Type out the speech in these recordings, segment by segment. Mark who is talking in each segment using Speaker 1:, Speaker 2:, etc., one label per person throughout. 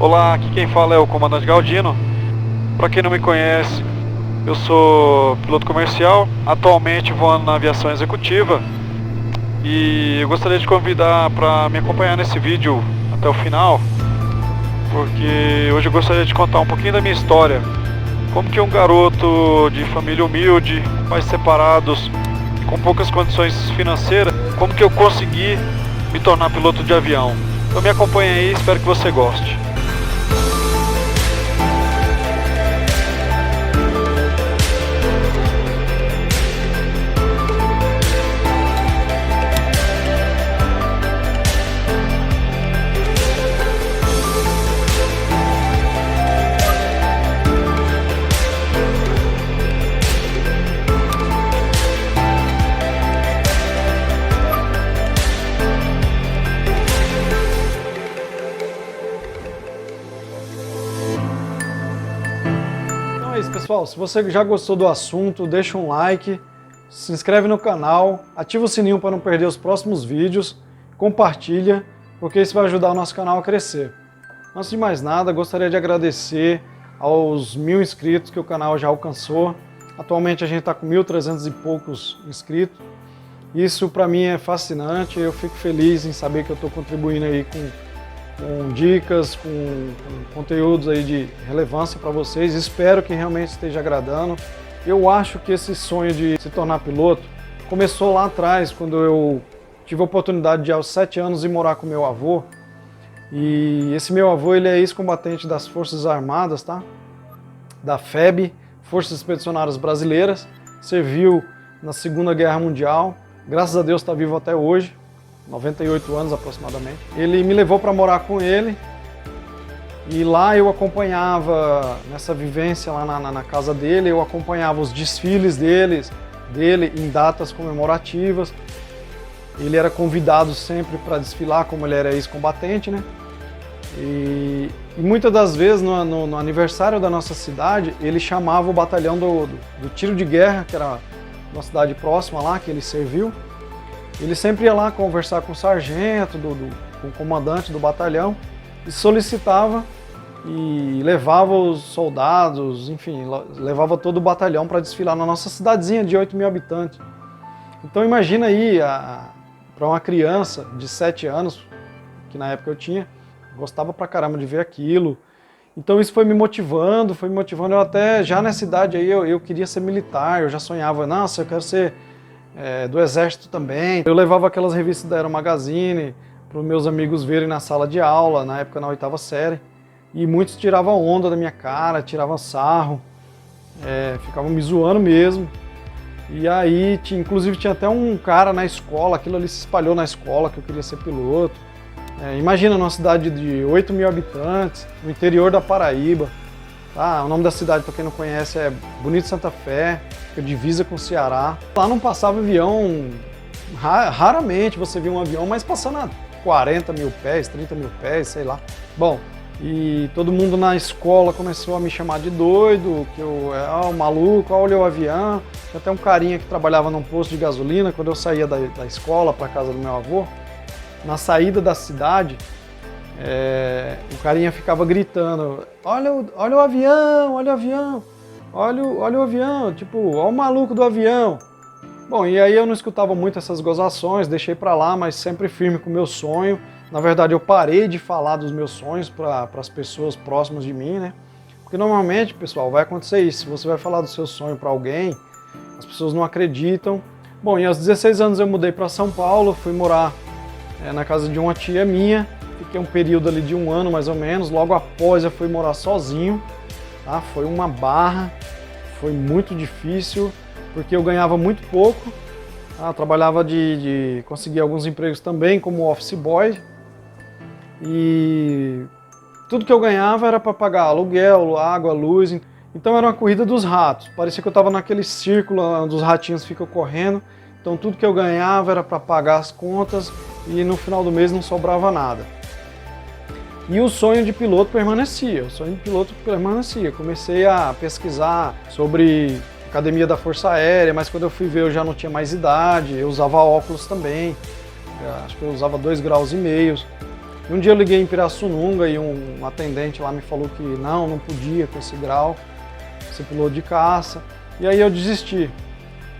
Speaker 1: Olá, aqui quem fala é o Comandante Galdino. Para quem não me conhece, eu sou piloto comercial, atualmente voando na aviação executiva. E eu gostaria de convidar para me acompanhar nesse vídeo até o final, porque hoje eu gostaria de contar um pouquinho da minha história. Como que um garoto de família humilde, pais separados, com poucas condições financeiras, como que eu consegui me tornar piloto de avião. Então me acompanhe aí, espero que você goste.
Speaker 2: É isso, pessoal. Se você já gostou do assunto, deixa um like, se inscreve no canal, ativa o sininho para não perder os próximos vídeos, compartilha, porque isso vai ajudar o nosso canal a crescer. Antes de mais nada, gostaria de agradecer aos 1000 inscritos que o canal já alcançou. Atualmente a gente está com 1.300 e poucos inscritos. Isso para mim é fascinante, eu fico feliz em saber que eu estou contribuindo aí com dicas, com conteúdos aí de relevância para vocês. Espero que realmente esteja agradando. Eu acho que esse sonho de se tornar piloto começou lá atrás, quando eu tive a oportunidade de aos 7 anos ir morar com meu avô. E esse meu avô, ele é ex-combatente das Forças Armadas, tá? Da FEB, Forças Expedicionárias Brasileiras, serviu na Segunda Guerra Mundial, graças a Deus está vivo até hoje. 98 anos aproximadamente. Ele me levou para morar com ele e lá eu acompanhava, nessa vivência lá na casa dele, eu acompanhava os desfiles dele em datas comemorativas. Ele era convidado sempre para desfilar, como ele era ex-combatente, né? E muitas das vezes no aniversário da nossa cidade, ele chamava o batalhão do tiro de guerra, que era uma cidade próxima lá, que ele serviu. Ele sempre ia lá conversar com o sargento, com o comandante do batalhão, e solicitava e levava os soldados, enfim, levava todo o batalhão para desfilar na nossa cidadezinha de 8.000 habitantes. Então imagina aí, para uma criança de 7 anos, que na época eu tinha, gostava pra caramba de ver aquilo. Então isso foi me motivando, eu até, já nessa idade aí, eu queria ser militar, eu já sonhava, nossa, eu quero ser do exército também. Eu levava aquelas revistas da Aero Magazine para os meus amigos verem na sala de aula, na época na 8ª série, e muitos tiravam onda da minha cara, tiravam sarro, ficavam me zoando mesmo. E aí, inclusive tinha até um cara na escola, aquilo ali se espalhou na escola, que eu queria ser piloto. Imagina numa cidade de 8.000 habitantes, no interior da Paraíba. Tá? O nome da cidade, para quem não conhece, é Bonito Santa Fé, fica divisa com o Ceará. Lá não passava avião, raramente você via um avião, mas passando a 40.000 pés, 30.000 pés, sei lá. Bom, e todo mundo na escola começou a me chamar de doido, que eu o maluco, olha o avião. Tinha até um carinha que trabalhava num posto de gasolina, quando eu saía da escola para casa do meu avô, na saída da cidade, o carinha ficava gritando, olha o avião, olha o avião, olha o avião, tipo, olha o maluco do avião. Bom, e aí eu não escutava muito essas gozações, deixei pra lá, mas sempre firme com o meu sonho. Na verdade eu parei de falar dos meus sonhos para as pessoas próximas de mim, né? Porque normalmente, pessoal, vai acontecer isso, se você vai falar do seu sonho para alguém, as pessoas não acreditam. Bom, e aos 16 anos eu mudei para São Paulo, fui morar na casa de uma tia minha. Fiquei um período ali de 1 ano mais ou menos, logo após eu fui morar sozinho, tá? Foi uma barra, foi muito difícil, porque eu ganhava muito pouco, tá? Trabalhava de conseguir alguns empregos também, como office boy, e tudo que eu ganhava era para pagar aluguel, água, luz, então era uma corrida dos ratos, parecia que eu estava naquele círculo onde os ratinhos ficam correndo, então tudo que eu ganhava era para pagar as contas e no final do mês não sobrava nada. E o sonho de piloto permanecia, Comecei a pesquisar sobre academia da Força Aérea, mas quando eu fui ver eu já não tinha mais idade, eu usava óculos também, acho que eu usava 2,5 graus. E um dia eu liguei em Pirassununga e um atendente lá me falou que não podia com esse grau ser piloto de caça. E aí eu desisti,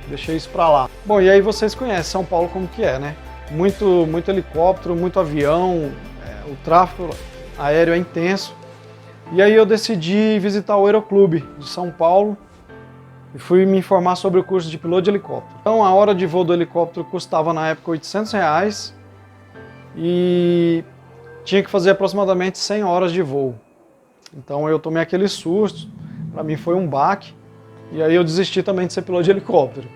Speaker 2: deixei isso pra lá. Bom, e aí vocês conhecem São Paulo como que é, né? Muito helicóptero, muito avião, o tráfego aéreo é intenso. E aí eu decidi visitar o Aeroclube de São Paulo e fui me informar sobre o curso de piloto de helicóptero. Então a hora de voo do helicóptero custava na época R$800 e tinha que fazer aproximadamente 100 horas de voo. Então eu tomei aquele susto, para mim foi um baque, e aí eu desisti também de ser piloto de helicóptero.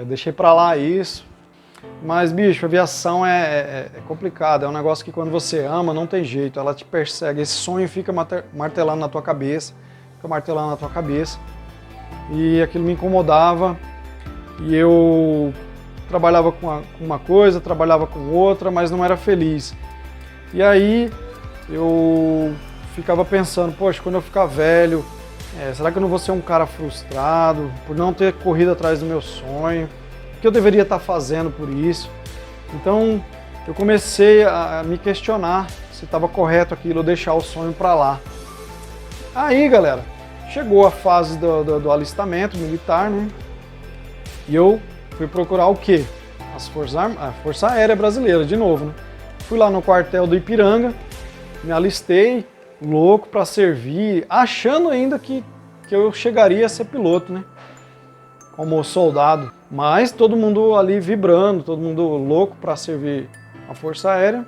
Speaker 2: Deixei para lá isso, mas bicho, aviação é complicado, é um negócio que quando você ama não tem jeito, ela te persegue, esse sonho fica martelando na tua cabeça, e aquilo me incomodava, e eu trabalhava com uma coisa, trabalhava com outra, mas não era feliz. E aí eu ficava pensando, poxa, quando eu ficar velho, será que eu não vou ser um cara frustrado por não ter corrido atrás do meu sonho? O que eu deveria estar fazendo por isso? Então eu comecei a me questionar se estava correto aquilo, eu deixar o sonho para lá. Aí, galera, chegou a fase do alistamento militar, né? E eu fui procurar o quê? A Força Aérea Brasileira, de novo, né? Fui lá no quartel do Ipiranga, me alistei, louco para servir, achando ainda que eu chegaria a ser piloto, né? Como soldado. Mas todo mundo ali vibrando, todo mundo louco para servir a Força Aérea.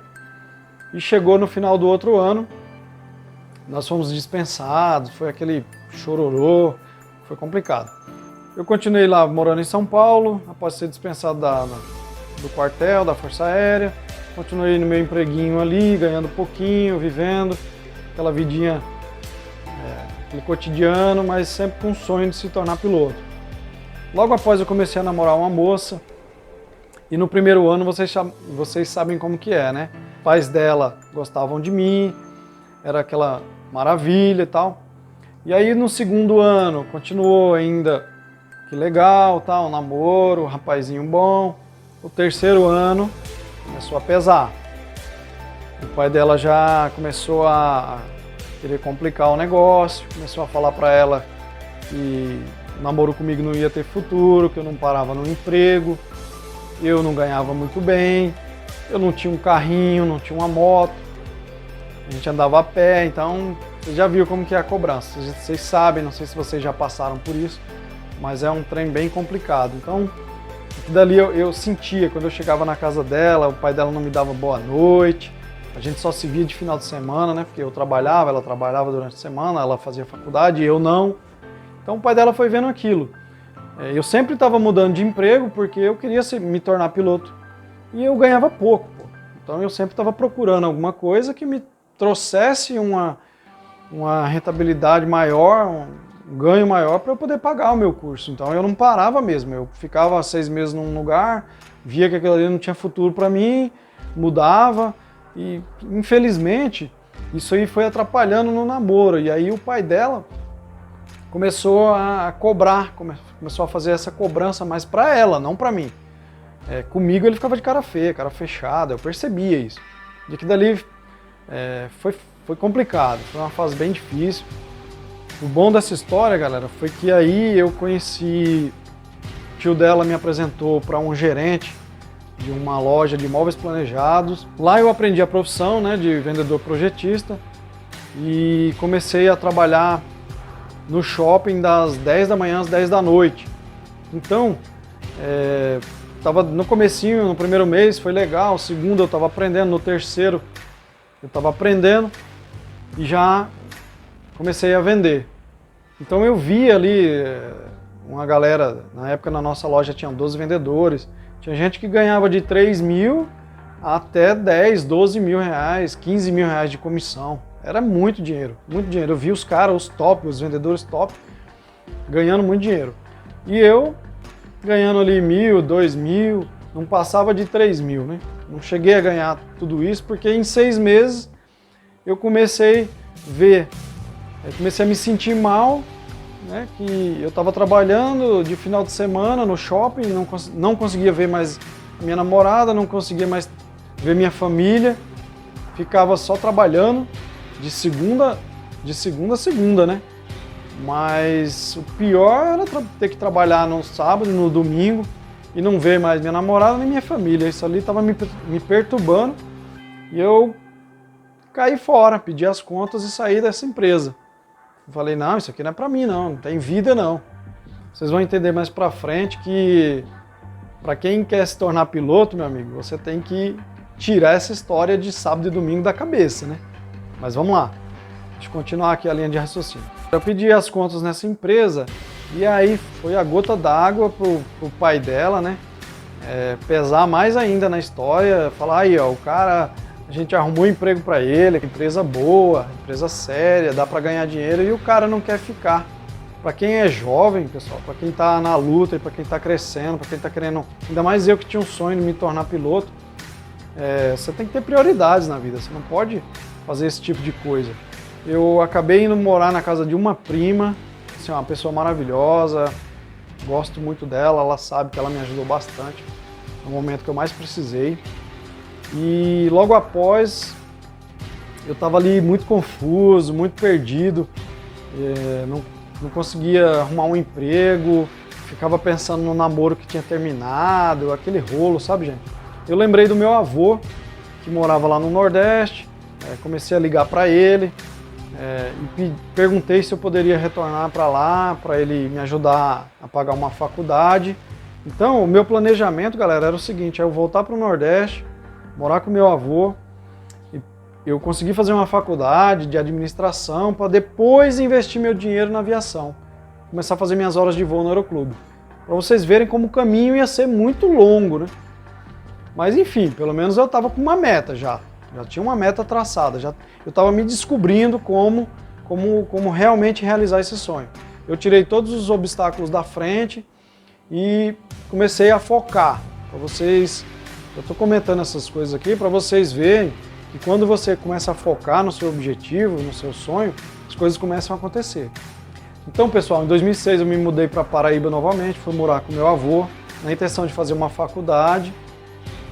Speaker 2: E chegou no final do outro ano, nós fomos dispensados, foi aquele chororô, foi complicado. Eu continuei lá morando em São Paulo, após ser dispensado do quartel, da Força Aérea. Continuei no meu empreguinho ali, ganhando pouquinho, vivendo aquela vidinha, aquele cotidiano, mas sempre com o sonho de se tornar piloto. Logo após eu comecei a namorar uma moça, e no primeiro ano vocês sabem como que é, né? Os pais dela gostavam de mim, era aquela maravilha e tal. E aí no segundo ano continuou ainda, que legal, tal, um namoro, um rapazinho bom. O terceiro ano começou a pesar. O pai dela já começou a querer complicar o negócio, começou a falar para ela que o namoro comigo não ia ter futuro, que eu não parava no emprego, eu não ganhava muito bem, eu não tinha um carrinho, não tinha uma moto, a gente andava a pé, então você já viu como que é a cobrança, vocês sabem, não sei se vocês já passaram por isso, mas é um trem bem complicado. Então, dali eu sentia, quando eu chegava na casa dela, o pai dela não me dava boa noite, a gente só se via de final de semana, né? Porque eu trabalhava, ela trabalhava durante a semana, ela fazia faculdade e eu não. Então o pai dela foi vendo aquilo. Eu sempre estava mudando de emprego porque eu queria me tornar piloto e eu ganhava pouco, pô. Então eu sempre estava procurando alguma coisa que me trouxesse uma rentabilidade maior, um ganho maior para eu poder pagar o meu curso. Então eu não parava mesmo, eu ficava 6 meses num lugar, via que aquilo ali não tinha futuro para mim, mudava e infelizmente isso aí foi atrapalhando no namoro. E aí o pai dela começou a cobrar, começou a fazer essa cobrança mais para ela, não para mim. Comigo ele ficava de cara feia, cara fechada, eu percebia isso. E que dali foi complicado, foi uma fase bem difícil. O bom dessa história, galera, foi que aí eu conheci, o tio dela me apresentou para um gerente de uma loja de móveis planejados. Lá eu aprendi a profissão, né, de vendedor projetista e comecei a trabalhar no shopping das 10 da manhã às 10 da noite. Então, estava no comecinho, no primeiro mês foi legal, o segundo eu estava aprendendo, no terceiro eu estava aprendendo e já comecei a vender. Então eu vi ali uma galera, na época na nossa loja tinha 12 vendedores, tinha gente que ganhava de 3 mil até 10, 12 mil reais, 15 mil reais de comissão. Era muito dinheiro, muito dinheiro. Eu vi os caras, os top, os vendedores top, ganhando muito dinheiro. E eu ganhando ali 1.000, 2.000, não passava de 3 mil, né? Não cheguei a ganhar tudo isso, porque em 6 meses eu comecei a ver, comecei a me sentir mal, né? Que eu estava trabalhando de final de semana no shopping, não conseguia ver mais minha namorada, não conseguia mais ver minha família. ficava só trabalhando de segunda a segunda, né? Mas o pior era ter que trabalhar no sábado e no domingo e não ver mais minha namorada nem minha família. Isso ali estava me perturbando e eu caí fora, pedi as contas e saí dessa empresa. Falei, não, isso aqui não é pra mim não tem vida não. Vocês vão entender mais pra frente que pra quem quer se tornar piloto, meu amigo, você tem que tirar essa história de sábado e domingo da cabeça, né? Mas vamos lá, deixa eu continuar aqui a linha de raciocínio. Eu pedi as contas nessa empresa e aí foi a gota d'água pro pai dela, né? Pesar mais ainda na história, falar aí, ó, o cara, a gente arrumou um emprego para ele, empresa boa, empresa séria, dá para ganhar dinheiro e o cara não quer ficar. Para quem é jovem, pessoal, para quem está na luta e para quem está crescendo, para quem está querendo, ainda mais eu que tinha um sonho de me tornar piloto, você tem que ter prioridades na vida, você não pode fazer esse tipo de coisa. Eu acabei indo morar na casa de uma prima, assim, uma pessoa maravilhosa, gosto muito dela, ela sabe que ela me ajudou bastante no momento que eu mais precisei. E logo após, eu estava ali muito confuso, muito perdido, não conseguia arrumar um emprego, ficava pensando no namoro que tinha terminado, aquele rolo, sabe, gente? Eu lembrei do meu avô, que morava lá no Nordeste, comecei a ligar para ele e perguntei se eu poderia retornar para lá, para ele me ajudar a pagar uma faculdade. Então, o meu planejamento, galera, era o seguinte, eu voltar para o Nordeste, morar com meu avô, e eu consegui fazer uma faculdade de administração para depois investir meu dinheiro na aviação, começar a fazer minhas horas de voo no aeroclube. Para vocês verem como o caminho ia ser muito longo, né? Mas enfim, pelo menos eu estava com uma meta já tinha uma meta traçada, eu estava me descobrindo como realmente realizar esse sonho. Eu tirei todos os obstáculos da frente e comecei a focar. Para vocês, eu estou comentando essas coisas aqui para vocês verem que quando você começa a focar no seu objetivo, no seu sonho, as coisas começam a acontecer. Então, pessoal, em 2006 eu me mudei para Paraíba novamente, fui morar com meu avô, na intenção de fazer uma faculdade.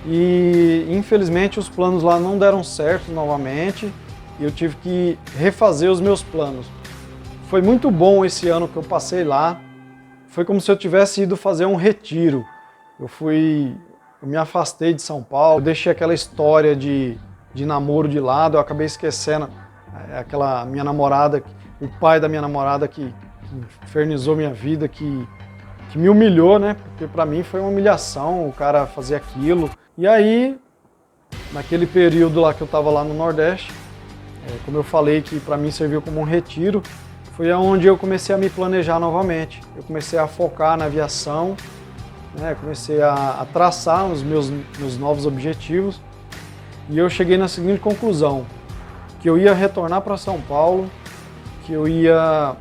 Speaker 2: E infelizmente os planos lá não deram certo novamente e eu tive que refazer os meus planos. Foi muito bom esse ano que eu passei lá, foi como se eu tivesse ido fazer um retiro. Eu me afastei de São Paulo, eu deixei aquela história de namoro de lado, eu acabei esquecendo aquela minha namorada, o pai da minha namorada que infernizou minha vida, que me humilhou, né? Porque pra mim foi uma humilhação o cara fazer aquilo. E aí, naquele período lá que eu estava lá no Nordeste, como eu falei que para mim serviu como um retiro, foi onde eu comecei a me planejar novamente. Eu comecei a focar na aviação, né? Comecei a traçar os meus novos objetivos e eu cheguei na seguinte conclusão, que eu ia retornar para São Paulo, que eu ia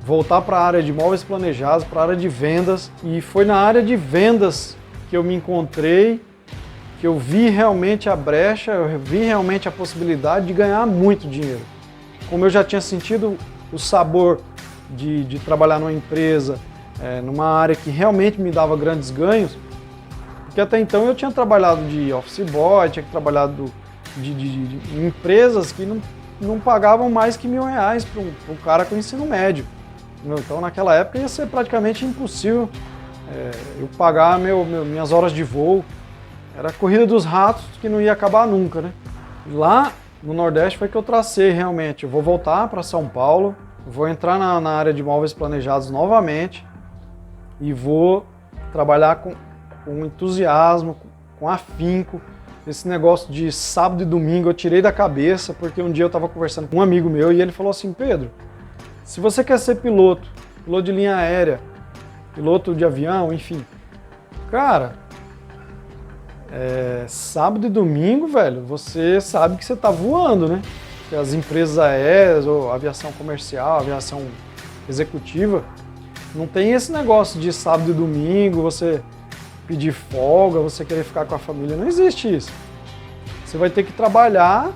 Speaker 2: voltar para a área de imóveis planejados, para a área de vendas, e foi na área de vendas que eu me encontrei, que eu vi realmente a brecha, eu vi realmente a possibilidade de ganhar muito dinheiro. Como eu já tinha sentido o sabor de trabalhar numa empresa, numa área que realmente me dava grandes ganhos, porque até então eu tinha trabalhado de office boy, tinha trabalhado de empresas que não pagavam mais que R$1.000 para um cara com ensino médio. Então naquela época ia ser praticamente impossível eu pagar minhas horas de voo. Era a corrida dos ratos que não ia acabar nunca, né? Lá no Nordeste foi que eu tracei realmente. Eu vou voltar para São Paulo, vou entrar na área de imóveis planejados novamente e vou trabalhar com entusiasmo, com afinco. Esse negócio de sábado e domingo eu tirei da cabeça, porque um dia eu estava conversando com um amigo meu e ele falou assim, Pedro, se você quer ser piloto de linha aérea, piloto de avião, enfim, cara, sábado e domingo, velho, você sabe que você tá voando, né? Que as empresas aéreas, ou aviação comercial, aviação executiva, não tem esse negócio de sábado e domingo, você pedir folga, você querer ficar com a família, não existe isso. Você vai ter que trabalhar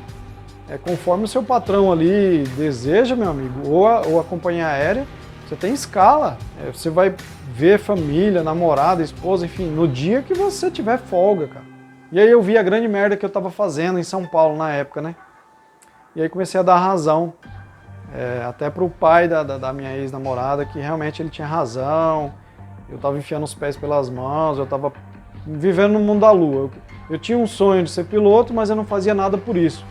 Speaker 2: conforme o seu patrão ali deseja, meu amigo, ou a companhia aérea, você tem escala, você vai ver família, namorada, esposa, enfim, no dia que você tiver folga, cara. E aí eu vi a grande merda que eu estava fazendo em São Paulo na época, né? E aí comecei a dar razão, até pro pai da minha ex-namorada, que realmente ele tinha razão, eu estava enfiando os pés pelas mãos, eu estava vivendo no mundo da lua. Eu tinha um sonho de ser piloto, mas eu não fazia nada por isso.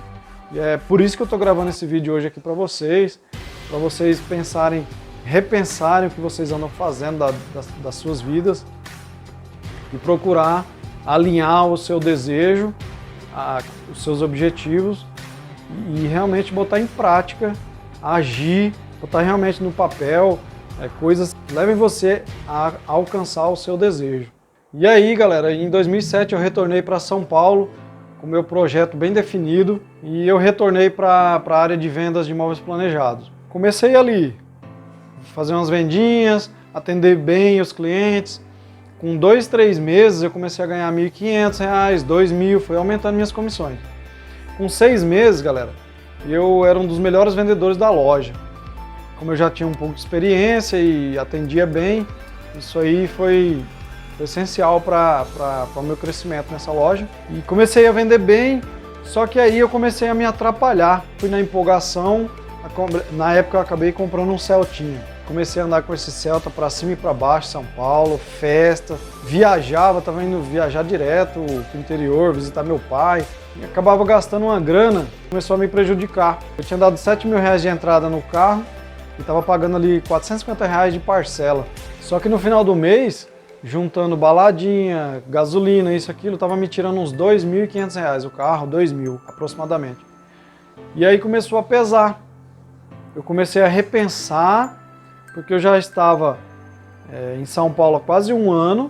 Speaker 2: E é por isso que eu estou gravando esse vídeo hoje aqui para vocês pensarem, repensarem o que vocês andam fazendo das suas vidas e procurar alinhar o seu desejo, os seus objetivos e realmente botar em prática, agir, botar realmente no papel coisas que levem você a alcançar o seu desejo. E aí, galera, em 2007 eu retornei para São Paulo com o meu projeto bem definido e eu retornei para a área de vendas de imóveis planejados. Comecei ali, fazer umas vendinhas, atender bem os clientes. Com 2, 3 meses eu comecei a ganhar R$ 1.500, R$ 2.000, foi aumentando minhas comissões. Com 6 meses, galera, eu era um dos melhores vendedores da loja. Como eu já tinha um pouco de experiência e atendia bem, isso aí foi essencial para o meu crescimento nessa loja. E comecei a vender bem, só que aí eu comecei a me atrapalhar. Fui na empolgação, na época eu acabei comprando um Celtinha. Comecei a andar com esse Celta para cima e para baixo, São Paulo, festa, viajava, estava indo viajar direto pro interior, visitar meu pai. E acabava gastando uma grana, começou a me prejudicar. Eu tinha dado R$7.000 de entrada no carro e estava pagando ali R$450 de parcela. Só que no final do mês, juntando baladinha, gasolina, isso, aquilo, estava me tirando uns R$2.500 o carro, 2.000 aproximadamente. E aí começou a pesar. Eu comecei a repensar, porque eu já estava em São Paulo há quase um ano,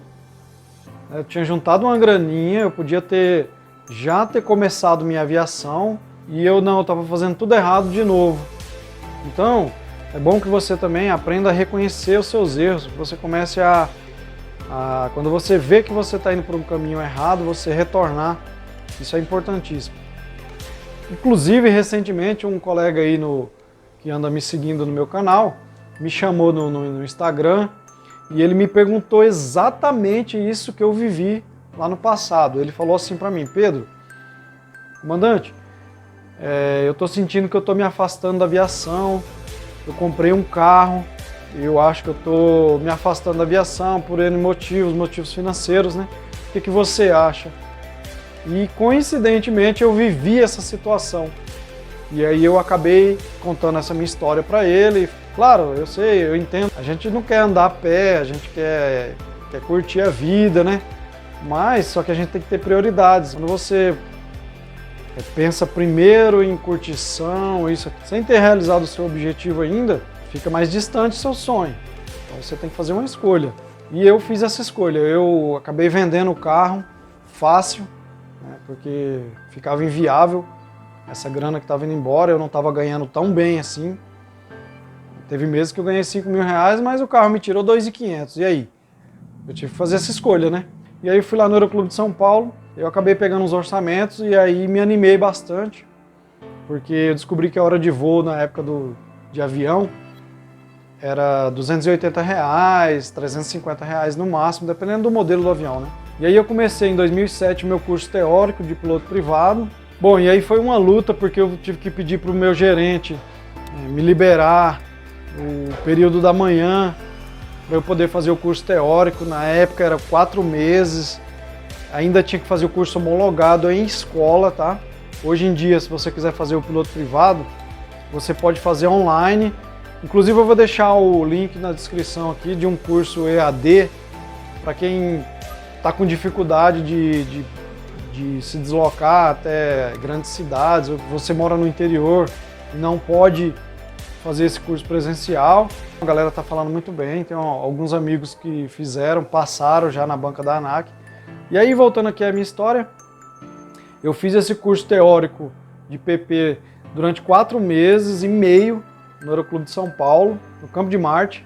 Speaker 2: eu tinha juntado uma graninha, eu podia já ter começado minha aviação, e eu estava fazendo tudo errado de novo. Então, é bom que você também aprenda a reconhecer os seus erros, que você comece quando você vê que você está indo por um caminho errado, você retornar. Isso é importantíssimo. Inclusive, recentemente, um colega aí que anda me seguindo no meu canal, me chamou no Instagram e ele me perguntou exatamente isso que eu vivi lá no passado. Ele falou assim para mim: Pedro, comandante, eu estou sentindo que eu estou me afastando da aviação, eu comprei um carro, eu acho que eu estou me afastando da aviação por N motivos financeiros, né? O que você acha? E coincidentemente eu vivi essa situação. E aí eu acabei contando essa minha história para ele. Claro, eu sei, eu entendo. A gente não quer andar a pé, a gente quer curtir a vida, né? Mas só que a gente tem que ter prioridades. Quando você pensa primeiro em curtição, isso, sem ter realizado o seu objetivo ainda, fica mais distante do seu sonho. Então você tem que fazer uma escolha. E eu fiz essa escolha. Eu acabei vendendo o carro fácil, né, porque ficava inviável essa grana que estava indo embora, eu não estava ganhando tão bem assim. Teve meses que eu ganhei R$5.000, mas o carro me tirou R$2.500. E aí? Eu tive que fazer essa escolha, né? E aí fui lá no Aeroclube de São Paulo, eu acabei pegando os orçamentos e aí me animei bastante, porque eu descobri que a hora de voo na época de avião era R$280, R$350 no máximo, dependendo do modelo do avião, né? E aí eu comecei em 2007 o meu curso teórico de piloto privado. Bom, e aí foi uma luta, porque eu tive que pedir para o meu gerente me liberar o período da manhã para eu poder fazer o curso teórico. Na época era 4 meses, ainda tinha que fazer o curso homologado em escola, tá? Hoje em dia, se você quiser fazer o piloto privado, você pode fazer online. Inclusive eu vou deixar o link na descrição aqui de um curso EAD para quem está com dificuldade de se deslocar até grandes cidades, ou você mora no interior e não pode fazer esse curso presencial. A galera está falando muito bem, tem alguns amigos que passaram já na banca da ANAC. E aí, voltando aqui à minha história, eu fiz esse curso teórico de PP durante 4 meses e meio no Aeroclube de São Paulo, no Campo de Marte.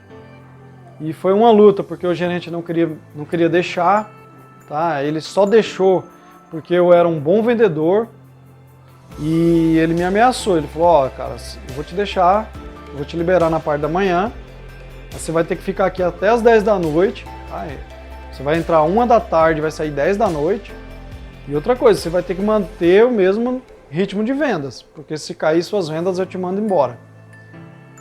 Speaker 2: E foi uma luta, porque o gerente não queria deixar, tá? Ele só deixou porque eu era um bom vendedor e ele me ameaçou. Ele falou: ó, cara, eu vou te deixar, eu vou te liberar na parte da manhã, você vai ter que ficar aqui até as 10 da noite, tá? Você vai entrar 1 da tarde, vai sair 10 da noite, E outra coisa, você vai ter que manter o mesmo ritmo de vendas, porque se cair suas vendas eu te mando embora.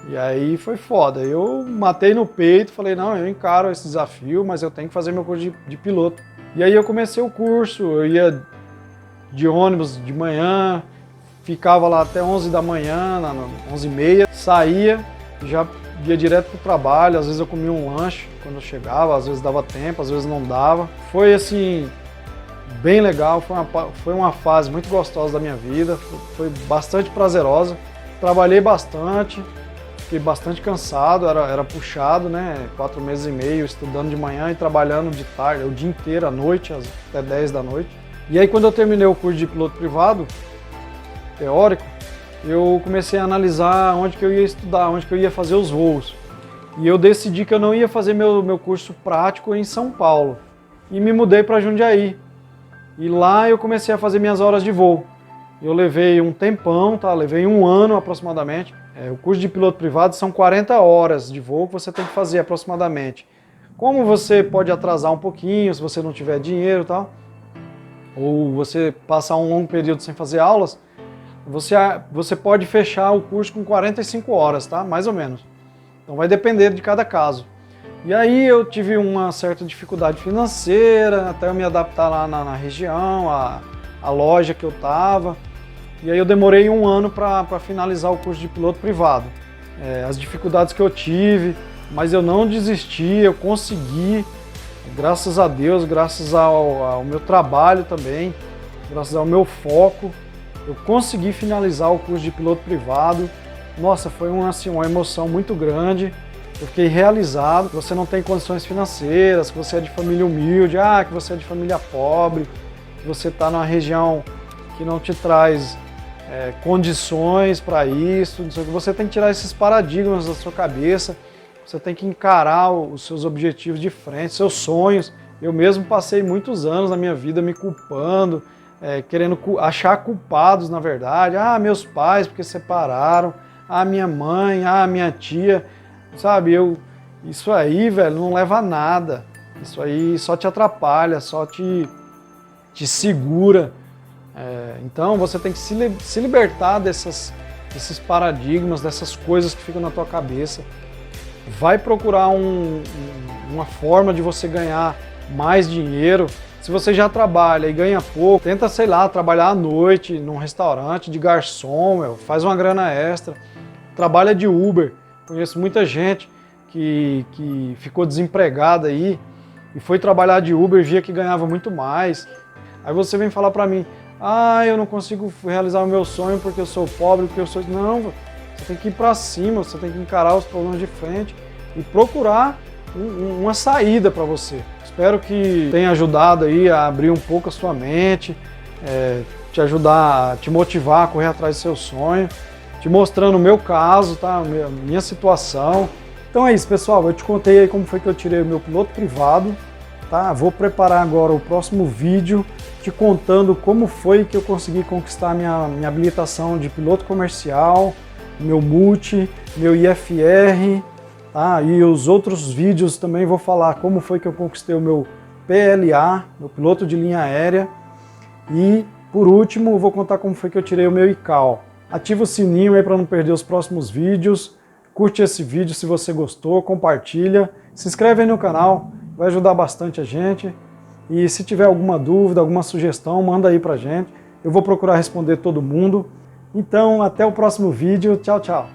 Speaker 2: E aí foi foda. Eu matei no peito, falei, não, eu encaro esse desafio, mas eu tenho que fazer meu curso de piloto. E aí eu comecei o curso, eu ia de ônibus de manhã, ficava lá até 11 da manhã, 11h30, saía, já ia direto pro trabalho, às vezes eu comia um lanche quando eu chegava, às vezes dava tempo, às vezes não dava. Foi assim, bem legal, foi uma fase muito gostosa da minha vida, foi bastante prazerosa. Trabalhei bastante, fiquei bastante cansado, era puxado, né? 4 meses e meio estudando de manhã e trabalhando de tarde, o dia inteiro, à noite, até 10 da noite. E aí quando eu terminei o curso de piloto privado, teórico, eu comecei a analisar onde que eu ia estudar, onde que eu ia fazer os voos. E eu decidi que eu não ia fazer meu curso prático em São Paulo. E me mudei para Jundiaí. E lá eu comecei a fazer minhas horas de voo. Eu levei um tempão, tá? Levei 1 ano aproximadamente. O curso de piloto privado são 40 horas de voo que você tem que fazer aproximadamente. Como você pode atrasar um pouquinho, se você não tiver dinheiro e tal, ou você passar um longo período sem fazer aulas, você pode fechar o curso com 45 horas, tá? Mais ou menos. Então vai depender de cada caso. E aí eu tive uma certa dificuldade financeira, até eu me adaptar lá na região, a loja que eu estava. E aí eu demorei 1 ano para finalizar o curso de piloto privado. As dificuldades que eu tive, mas eu não desisti, eu consegui, graças a Deus, graças ao meu trabalho também, graças ao meu foco, eu consegui finalizar o curso de piloto privado. Nossa, foi uma emoção muito grande. Eu fiquei realizado. Você não tem condições financeiras, que você é de família humilde, que você é de família pobre, que você está numa região que não te traz condições para isso. Você tem que tirar esses paradigmas da sua cabeça. Você tem que encarar os seus objetivos de frente, seus sonhos. Eu mesmo passei muitos anos na minha vida me culpando, querendo achar culpados, na verdade. Meus pais porque separaram, minha mãe, minha tia, sabe? Isso aí, velho, não leva a nada. Isso aí só te atrapalha, só te segura. Então você tem que se libertar desses paradigmas, dessas coisas que ficam na tua cabeça. Vai procurar uma forma de você ganhar mais dinheiro. Se você já trabalha e ganha pouco, tenta, sei lá, trabalhar à noite num restaurante de garçom, faz uma grana extra. Trabalha de Uber. Conheço muita gente que ficou desempregada aí e foi trabalhar de Uber, via que ganhava muito mais. Aí você vem falar pra mim, eu não consigo realizar o meu sonho porque eu sou pobre, porque eu sou... Não, você tem que ir pra cima, você tem que encarar os problemas de frente e procurar uma saída para você. Espero que tenha ajudado aí a abrir um pouco a sua mente, te ajudar, a te motivar a correr atrás do seu sonho, te mostrando o meu caso, tá? Minha situação. Então é isso, pessoal, eu te contei aí como foi que eu tirei o meu piloto privado, tá? Vou preparar agora o próximo vídeo te contando como foi que eu consegui conquistar minha habilitação de piloto comercial, meu multi, meu IFR, tá? E os outros vídeos também vou falar como foi que eu conquistei o meu PLA, meu piloto de linha aérea. E por último, vou contar como foi que eu tirei o meu ICAO. Ativa o sininho aí para não perder os próximos vídeos. Curte esse vídeo se você gostou, compartilha, se inscreve aí no canal, vai ajudar bastante a gente. E se tiver alguma dúvida, alguma sugestão, manda aí pra gente. Eu vou procurar responder todo mundo. Então, até o próximo vídeo. Tchau, tchau.